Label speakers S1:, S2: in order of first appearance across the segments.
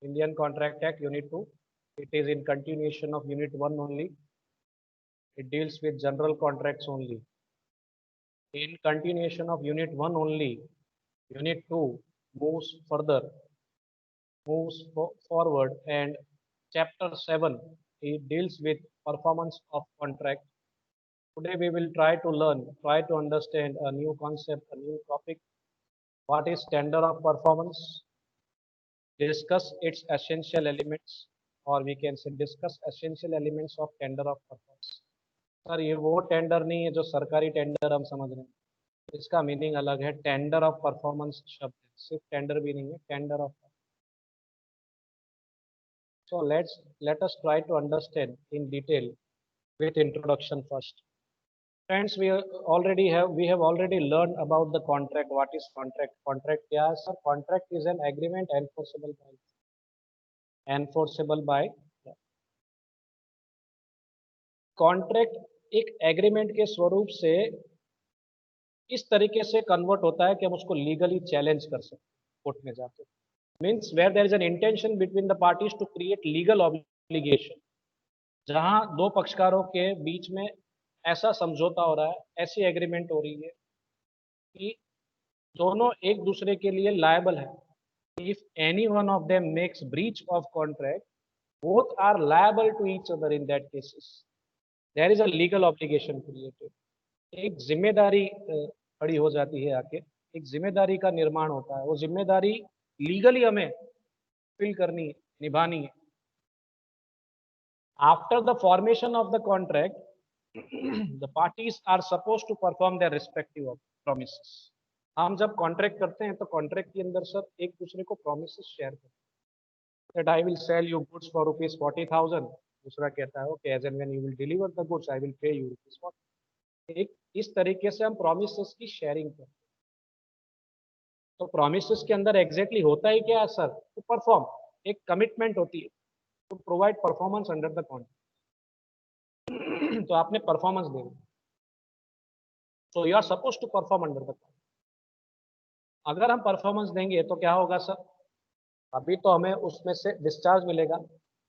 S1: Indian Contract Act, Unit 2. It is in continuation of Unit 1 only. It deals with general contracts only. In continuation of Unit 1 only, Unit 2 moves further, forward, and Chapter 7, it deals with performance of contract. Today we will try to understand a new concept, a new topic. What is standard of performance? Discuss its essential elements, or we can say discuss essential elements of tender of performance. Sir ये वो tender नहीं है जो सरकारी tender हम समझ रहे हैं, इसका मीनिंग अलग है. टेंडर ऑफ परफॉर्मेंस शब्द सिर्फ टेंडर भी नहीं है, tender of. So let us try to understand in detail with introduction first. Friends, we have already learned about the contract. What is contract? Contract क्या है sir? Contract is an agreement enforceable by. Contract एक agreement के स्वरूप से इस तरीके से convert होता है कि हम उसको लीगली चैलेंज कर सकते कोर्ट में जाके. Means where there is an intention between the parties to create legal obligation, जहां दो पक्षकारों के बीच में ऐसा समझौता हो रहा है, ऐसी एग्रीमेंट हो रही है कि दोनों एक दूसरे के लिए लायबल है. If any one of them makes breach of contract, both are liable to each other. In that cases there is a legal obligation created. एक जिम्मेदारी खड़ी हो जाती है आके, एक जिम्मेदारी का निर्माण होता है. वो जिम्मेदारी लीगली हमें फिल करनी है, निभानी है. After the formation of the contract, the parties are supposed to perform their respective promises. हम जब कॉन्ट्रैक्ट करते हैं तो कॉन्ट्रैक्ट के अंदर सर एक दूसरे को प्रोमिसेस शेयर करते हैं. That I will sell you goods for ₹40,000. दूसरा कहता है कि as and when you will deliver the goods I will pay you ₹40,000. एक इस तरीके से हम प्रोमिसेस की शेयरिंग करते हैं. तो प्रोमिसेस के अंदर एग्जैक्टली होता ही क्या है सर? To perform. एक कमिटमेंट होती है to provide performance under the contract. तो आपने परफॉर्मेंस देना, so you are suppose to perform under the contract. अगर हम परफॉर्मेंस देंगे तो क्या होगा सर? अभी तो हमें उसमें से डिस्चार्ज मिलेगा,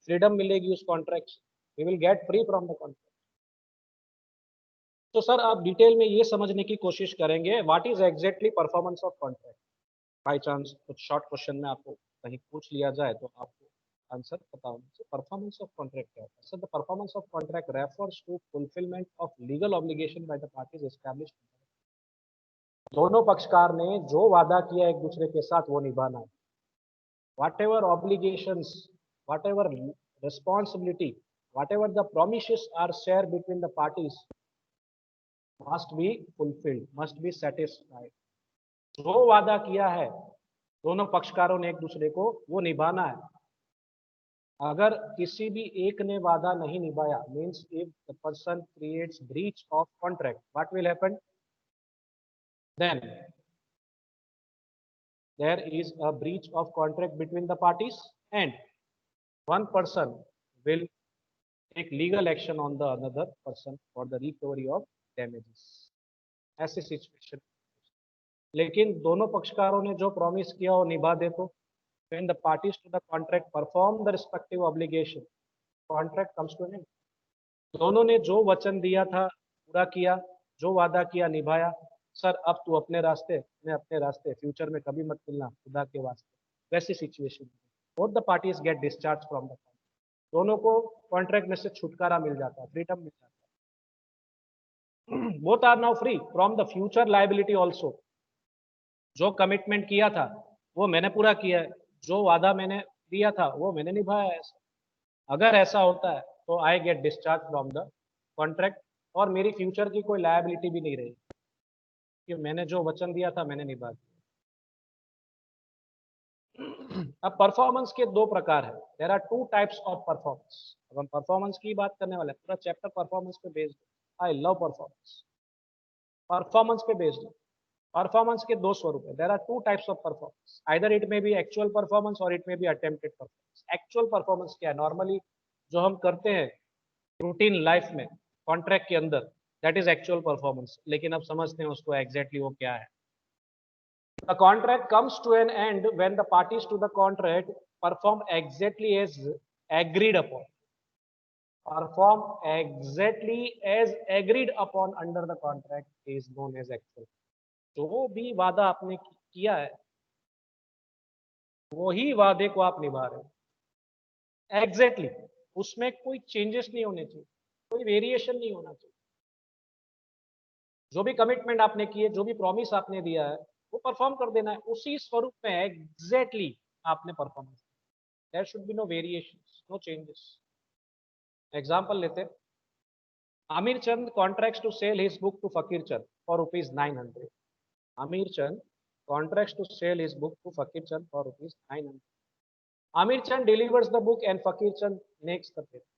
S1: फ्रीडम मिलेगी उस कॉन्ट्रैक्ट से. We will get free from the contract. तो सर आप डिटेल में ये समझने की कोशिश करेंगे what is exactly performance of contract. By chance कुछ शॉर्ट क्वेश्चन में आपको कहीं पूछ लिया जाए तो आपको आंसर पता होना चाहिए. परफॉर्मेंस ऑफ कॉन्ट्रैक्ट क्या होता है? Sir the performance of contract refers to fulfilment of legal obligation by the parties established. दोनों पक्षकार ने जो वादा किया एक दूसरे के साथ वो निभाना है. whatever obligations, whatever responsibility, whatever the promises are shared between the parties must be fulfilled, must be satisfied. जो वादा किया है दोनों पक्षकारों ने एक दूसरे को, वो निभाना है. अगर किसी भी एक ने वादा नहीं निभाया, means if the person creates breach of contract, what will happen? Then there is a breach of contract between the parties and one person will take legal action on the another person for the recovery of damages. ऐसी situation. लेकिन दोनों पक्षकारों ने जो promise किया वो निभा दे तो when the parties to the contract perform the respective obligation, contract comes to an end. दोनों ने जो वचन दिया था पूरा किया, जो वादा किया निभाया. सर अब तू अपने रास्ते, मैं अपने रास्ते, फ्यूचर में कभी मत मिलना खुदा के वास्ते. वैसी situation. Both the parties get discharge from the contract. दोनों को कॉन्ट्रैक्ट में से छुटकारा मिल जाता है, फ्रीडम मिल जाता है. Both are now free from the future liability also. जो कमिटमेंट किया था वो मैंने पूरा किया है, जो वादा मैंने दिया था वो मैंने निभाया है. अगर ऐसा होता है तो I get discharge from the contract और मेरी फ्यूचर की कोई लायबिलिटी भी नहीं रही कि मैंने जो वचन दिया था मैंने निभा दिया. अब परफॉर्मेंस के दो प्रकार है. There are two types of performance. अब हम परफॉर्मेंस की बात करने वाले हैं. पूरा चैप्टर परफॉर्मेंस पे बेस्ड है. I love performance. परफॉर्मेंस पे बेस्ड है. परफॉर्मेंस के दो स्वरूप है. There are two types of performance. Either it may be actual performance और it may be attempted performance. Actual performance क्या है? नॉर्मली जो हम करते हैं रूटीन लाइफ में कॉन्ट्रैक्ट के अंदर, दैट इज एक्चुअल परफॉर्मेंस. लेकिन अब समझते हैं उसको एग्जैक्टली वो क्या है. The contract comes to an end when the parties to the contract perform exactly as agreed upon. Perform exactly as agreed upon under the contract is known as actual. जो भी वादा आपने किया है वही वादे को आप निभा रहे हो एग्जैक्टली उसमें कोई चेंजेस नहीं होने चाहिए, कोई वेरिएशन नहीं होना चाहिए। जो भी कमिटमेंट आपने किए, जो भी प्रॉमिस आपने दिया है वो परफॉर्म कर देना है उसी स्वरूप में एग्जैक्टली आपने performance. There should be no variations, no changes. Example लेते हैं, Amir Chand contracts to sell his book to Fakir Chand for ₹900। Amir Chand contracts to sell his book to Fakir Chand for ₹900। Amir Chand delivers the book and Fakir Chand makes the payment.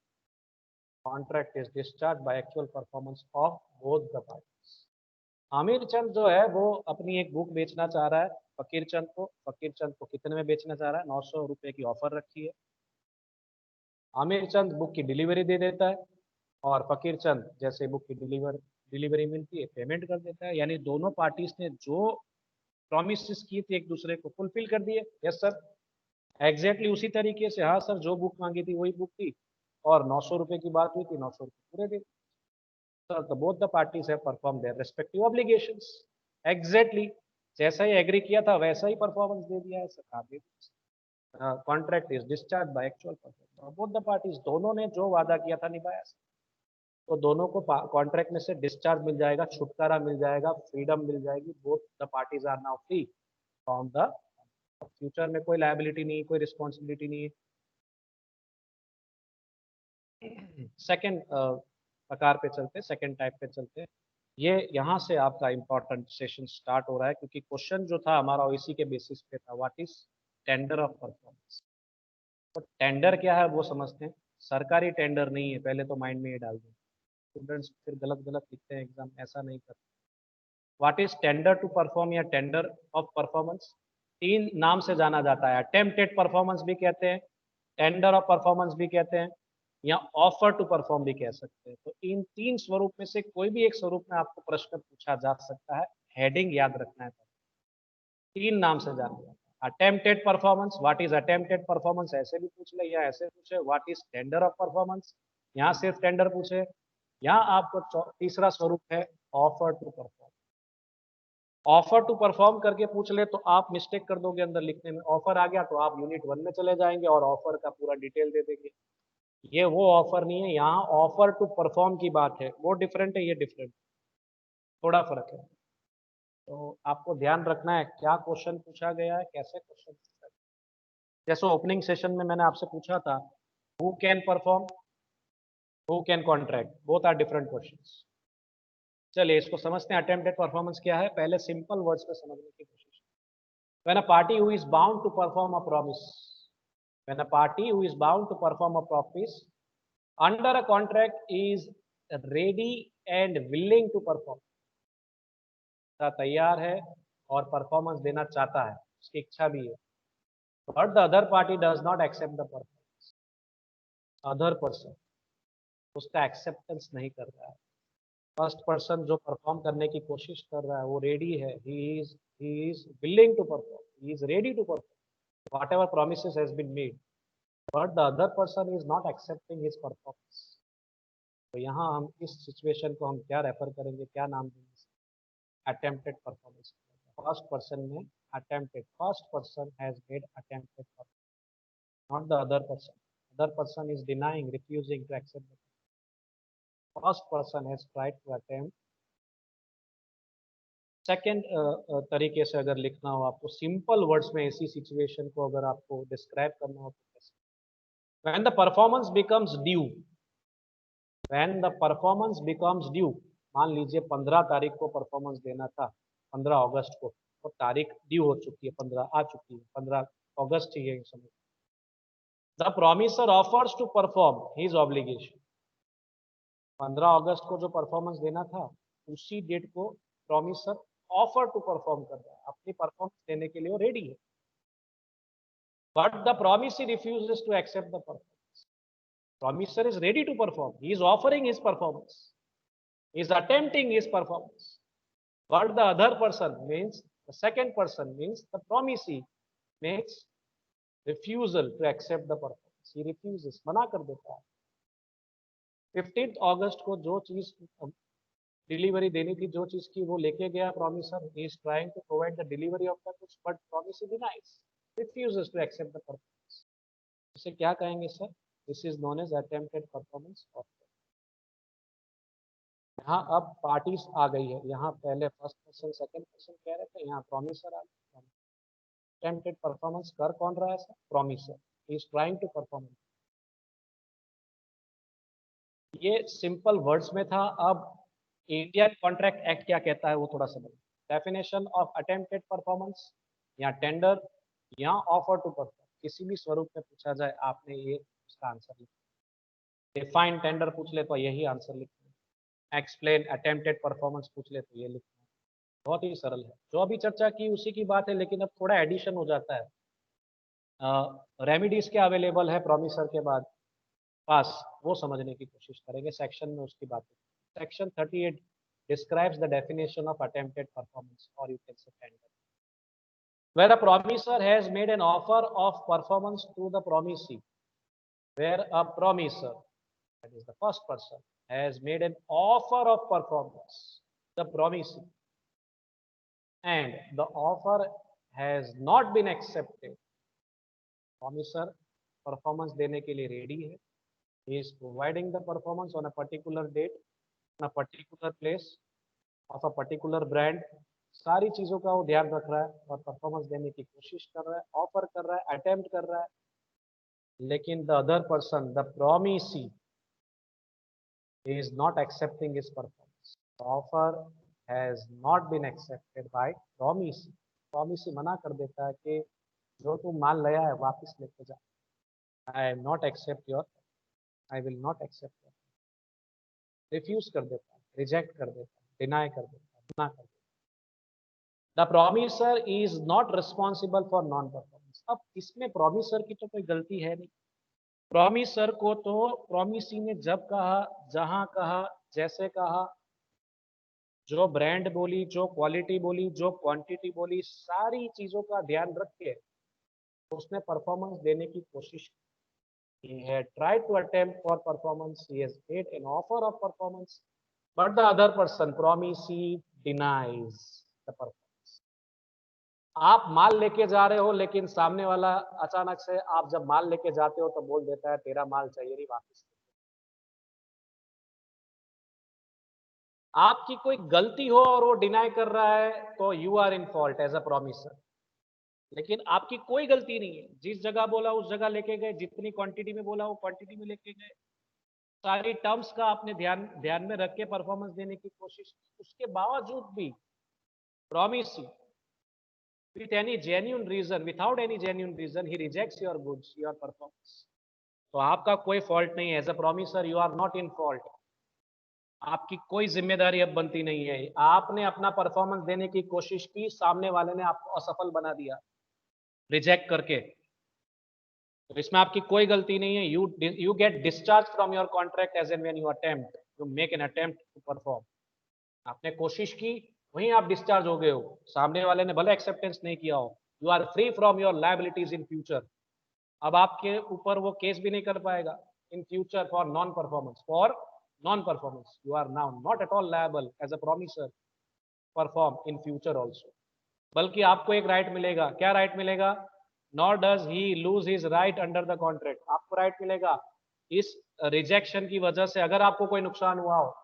S1: Contract is discharged by actual performance of both the parties. Amir Chand जो है वो अपनी एक book बेचना चाह रहा है फकीर चंद को। फकीर चंद को कितने में बेचना चाह रहा है? 900 रुपए की ऑफर रखी है। आमिर चंद बुक की डिलीवरी दे देता है और फकीर चंद जैसे बुक की डिलीवरी मिलती है पेमेंट कर देता है। यानी दोनों पार्टीज ने जो प्रॉमिस किए थे एक दूसरे को फुलफिल कर दिए। यस सर, एग्जैक्टली उसी तरीके से। हाँ सर, जो बुक मांगी थी वही बुक थी और 900 रुपए की बात हुई थी, 900 रुपए पूरे दे। सर तो both the parties have perform their respective obligations. Exactly जैसा ही एग्री किया था वैसा ही परफॉर्मेंस दे दिया है सर। आप contract is discharge by actual performance. Both the parties, दोनों ने जो वादा किया था निभाया सर। तो दोनों को कॉन्ट्रैक्ट में से डिस्चार्ज मिल जाएगा, छुटकारा मिल जाएगा, फ्रीडम मिल जाएगी। Both the parties are now free from the future में कोई लायबिलिटी नहीं, कोई रिस्पॉन्सिबिलिटी नहीं है। सेकेंड प्रकार पे चलते, सेकेंड टाइप पे चलते। ये यहाँ से आपका इंपॉर्टेंट सेशन स्टार्ट हो रहा है क्योंकि क्वेश्चन जो था हमारा इसी के बेसिस पे था, what is tender of performance. तो टेंडर क्या है वो समझते हैं। सरकारी टेंडर नहीं है, पहले तो माइंड में ये डाल दें। स्टूडेंट्स फिर गलत गलत लिखते हैं एग्जाम, ऐसा नहीं करते। What is tender to perform या टेंडर ऑफ परफॉर्मेंस? तीन नाम से जाना जाता है। अटेम्प्टेड परफॉर्मेंस भी कहते हैं, टेंडर ऑफ परफॉर्मेंस भी कहते हैं, या ऑफर टू परफॉर्म भी कह सकते हैं। तो इन तीन स्वरूप में से कोई भी एक स्वरूप में आपको प्रश्न पूछा जा सकता है। हेडिंग याद रखना है। तीन नाम से जाना जाता है। Attempted performance, what is attempted performance ऐसे भी पूछ ले या ऐसे पूछे। What is tender of performance, यहाँ सिर्फ टेंडर पूछे। यहाँ आपको तीसरा स्वरूप है offer to perform. Offer to perform करके पूछ ले तो आप मिस्टेक कर दोगे अंदर लिखने में। ऑफर आ गया तो आप यूनिट 1 में चले जाएंगे और ऑफर का पूरा डिटेल दे देंगे। ये वो ऑफर नहीं है, यहाँ ऑफर टू परफॉर्म की बात है। वो डिफरेंट है, ये डिफरेंट, थोड़ा फर्क है। तो आपको ध्यान रखना है क्या क्वेश्चन पूछा गया है, कैसे क्वेश्चन पूछा गया। जैसे ओपनिंग सेशन में मैंने आपसे पूछा था, who can perform, who can contract, both are different questions. चलिए इसको समझते हैं। अटेम्प्टेड परफॉर्मेंस क्या है, पहले सिंपल वर्ड्स में समझने की कोशिश। When a party who is bound to perform a promise, when a party who is bound to perform a promise under a contract is ready and willing to perform, तैयार है और performance देना चाहता है, उसकी इच्छा भी है। But the other party does not accept the performance, other person उसका एक्सेप्टेंस नहीं कर रहा है। फर्स्ट पर्सन जो परफॉर्म करने की कोशिश कर रहा है वो रेडी है, he is willing to perform, he is ready to perform whatever promises has been made, but the other person is not accepting his performance। तो यहाँ हम इस सिचुएशन को हम क्या रेफर करेंगे, क्या नाम देंगे? Attempted performance. फर्स्ट पर्सन ने attempted, first person has made attempted performance, not the other person. Other person is denying, refusing to accept the first person has tried to attempt. Second तरीके से अगर लिखना हो आपको सिंपल वर्ड्स में ऐसी situation को अगर आपको डिस्क्राइब करना हो तो कैसे? When the performance becomes due, when the performance becomes due, मान लीजिए 15 तारीख को परफॉर्मेंस देना था, 15 अगस्त को, तो तारीख ड्यू हो चुकी है, 15 आ चुकी है, 15 अगस्त ही है समय। The promiser offers to perform his obligation, 15 अगस्त को जो परफॉर्मेंस देना था उसी डेट को प्रॉमिसर ऑफर टू परफॉर्म कर रहा है, अपनी परफॉर्मेंस देने के लिए वो रेडी है। But the promisor refuses to accept the performance. Promisor is ready to perform, he is offering his performance, he is attempting his performance, but the other person means the second person means the promisee makes refusal to accept the performance. He refuses, मना कर देता है. 15th अगस्त को जो चीज delivery देनी थी, जो चीज की वो लेके गया promiser, he is trying to provide the delivery of the goods, but promisor denies, refuses to accept the performance. इसे क्या कहेंगे sir? This is known as attempted performance of. यहाँ अब पार्टीज आ गई है, यहाँ पहले फर्स्ट पर्सन सेकंड पर्सन कह रहे थे, यहाँ प्रॉमिसर आ गया. अटेम्प्टेड परफॉर्मेंस कर कौन रहा है sir? Promiser. He is trying to perform. ये सिंपल वर्ड्स में था. अब इंडियन कॉन्ट्रैक्ट एक्ट क्या कहता है वो थोड़ा समझ. डेफिनेशन ऑफ अटेम्प्टेड परफॉर्मेंस या टेंडर या ऑफर टू परफॉर्म, किसी भी स्वरूप में पूछा जाए आपने ये उसका आंसर लिखना. डिफाइन टेंडर पूछ ले तो यही आंसर लिखना. एक्सप्लेन अटेम्प्टेड परफॉर्मेंस पूछ ले तो ये लिखना. बहुत ही सरल है. जो अभी चर्चा की उसी की बात है, लेकिन अब थोड़ा एडिशन हो जाता है. रेमिडीज क्या अवेलेबल है प्रॉमिसर के बाद पास, वो समझने की कोशिश करेंगे. सेक्शन में उसकी बात है. Section 38 describes the definition of attempted performance, or you can say tender, where a promiser has made an offer of performance to the promisee. Where a promiser, that is the first person, has made an offer of performance the promisee, and the offer has not been accepted. Promiser performance देने के लिए ready है. He is providing the performance on a particular date, on a particular place, of a particular brand. सारी चीजों का वो ध्यान रख रहा है और परफॉर्मेंस देने की कोशिश कर रहा है, ऑफर कर रहा है, अटेम्प्ट कर रहा है. लेकिन the other person, the promisee, is not accepting his performance. The offer has not been accepted by promisee. Promisee मना कर देता है कि जो तू माल लाया है वापस लेके जा. I am not accept your, I will not accept your. Refuse कर देता है, रिजेक्ट कर देता है, डिनाई कर देता है, मना कर देता है. The promiser is not responsible for non performance. अब इसमें प्रॉमिसर की तो कोई गलती है नहीं. प्रॉमिसर को तो प्रॉमिसी ने जब कहा, जहां कहा, जैसे कहा, जो ब्रांड बोली, जो क्वालिटी बोली, जो क्वांटिटी बोली, सारी चीजों का ध्यान रख के उसने परफॉर्मेंस देने की कोशिश की. He had tried to attempt for performance. He has made an offer of performance, but the other person, promisee, denies the performance. आप माल लेके जा रहे हो, लेकिन सामने वाला अचानक से, आप जब माल लेके जाते हो तो बोल देता है तेरा माल चाहिए नहीं, वापस. आपकी कोई गलती हो और वो डिनाई कर रहा है तो you are in fault as a promiser. लेकिन आपकी कोई गलती नहीं है. जिस जगह बोला उस जगह लेके गए, जितनी क्वांटिटी में बोला वो क्वांटिटी में लेके गए, सारी टर्म्स का आपने ध्यान में रख के परफॉर्मेंस देने की कोशिश की. उसके बावजूद भी promisee, with any genuine reason, without any genuine reason, he rejects your goods, your performance. तो आपका कोई फॉल्ट नहीं है. As a promiser you are not in fault. आपकी कोई जिम्मेदारी अब बनती नहीं है. आपने अपना परफॉर्मेंस देने की कोशिश की, सामने वाले ने आपको असफल बना दिया रिजेक्ट करके. तो इसमें आपकी कोई गलती नहीं है. You get discharge from your contract as and when you attempt, you make an attempt to perform. आपने कोशिश की, वहीं आप डिस्चार्ज हो गए हो. सामने वाले ने भले एक्सेप्टेंस नहीं किया हो. You are free from your liabilities in future. अब आपके ऊपर वो केस भी नहीं कर पाएगा in future for non performance. For non performance you are now not at all liable as a promiser perform in future also. बल्कि आपको एक राइट मिलेगा. क्या राइट मिलेगा? Nor does he lose his right under the contract. आपको right मिलेगा इस rejection की वजह से, अगर आपको कोई नुकसान हुआ हो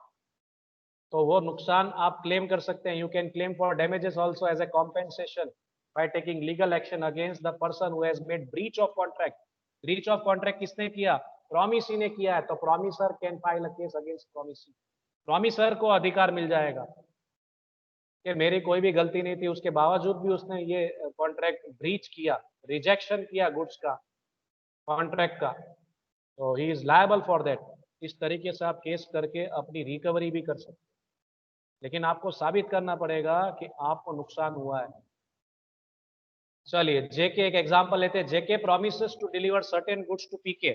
S1: तो वो नुकसान आप क्लेम कर सकते हैं. You can claim for damages also as a compensation by taking legal action against the person who has made breach of contract. Breach of contract किसने किया? प्रॉमिसी ने किया है. तो promisor can file a case against promisee. Promisor को अधिकार मिल जाएगा कि मेरी कोई भी गलती नहीं थी, उसके बावजूद भी उसने ये कॉन्ट्रैक्ट ब्रीच किया, रिजेक्शन किया गुड्स का, कॉन्ट्रैक्ट का, तो he is liable for that. इस तरीके से आप केस करके अपनी रिकवरी भी कर सकते हैं. लेकिन आपको साबित करना पड़ेगा कि आपको नुकसान हुआ है. चलिए जेके एक एग्जांपल लेते हैं. JK promises to deliver certain goods to PK.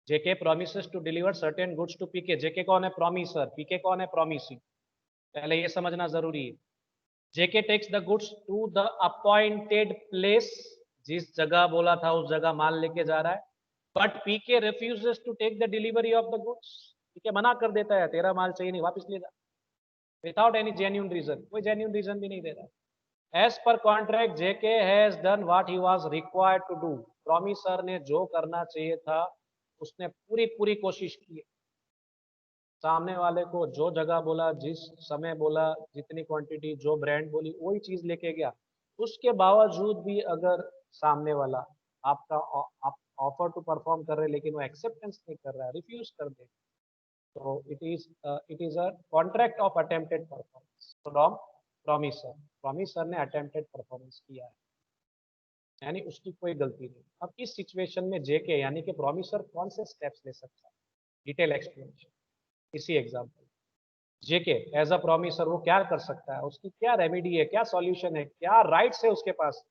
S1: JK promises to deliver certain goods to PK. JK कौन है? प्रॉमिसर. पीके कौन है? प्रॉमिसी. पहले ये समझना जरूरी है. JK takes the goods to the appointed place जिस जगह बोला था उस जगह माल लेके जा रहा है, but PK refuses to take the delivery of the goods. PK मना कर देता है, तेरा माल चाहिए नहीं, वापस ले जा, विदाउट एनी जेन्यून रीजन, कोई जेन्यून रीजन भी नहीं दे रहा है। As per contract JK has done what he was required to do. Promiser ने जो करना चाहिए था उसने पूरी पूरी कोशिश की। सामने वाले को जो जगह बोला, जिस समय बोला, जितनी क्वांटिटी, जो ब्रांड बोली, वही चीज लेके गया। उसके बावजूद भी अगर सामने वाला आपका आप ऑफर टू परफॉर्म कर रहे हैं लेकिन वो एक्सेप्टेंस नहीं कर रहा है, रिफ्यूज कर दे, तो it is a contract of attempted performance from promiser. Promiser ने अटेम्प्टेड परफॉर्मेंस किया है, यानी उसकी कोई गलती नहीं। अब इस सिचुएशन में जेके यानी कि प्रॉमिसर कौन से स्टेप्स ले सकता है? डिटेल एक्सप्लेनेशन इसी example. JK as a promiser वो क्या कर सकता है, उसकी क्या रेमेडी है, क्या सॉल्यूशन है, क्या राइट्स है उसके पास?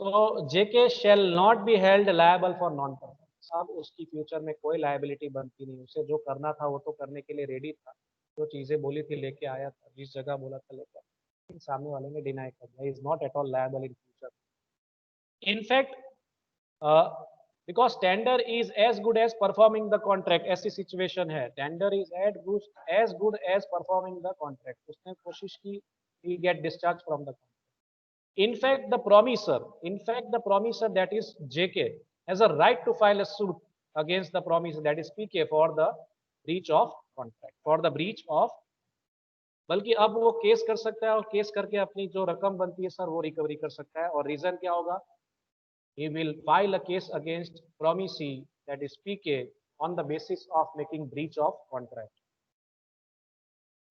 S1: तो JK shall not be held liable for non performance. अब उसकी फ्यूचर में कोई लायबिलिटी बनती नहीं, उसे जो करना था वो तो करने के लिए रेडी था, जो चीजें बोली थी लेके आया था, जिस जगह बोला था लेकर, लेकिन सामने वाले ने डिनाई कर दिया, is not at all liable in future. In fact because tender is as good as performing the contract, ऐसी सिचुएशन है, tender is as good as performing the contract. उसने कोशिश की, he get discharged from the contract. In fact, the promiser that is JK has a right to file a suit against the promiser that is PK for the breach of contract, for the breach of, बल्कि अब वो case कर सकता है और case करके अपनी जो रकम बनती है सर वो रिकवरी कर सकता है। और रीजन क्या होगा? He will file a case against promisee that is PK on the basis of making breach of contract.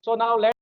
S1: So now let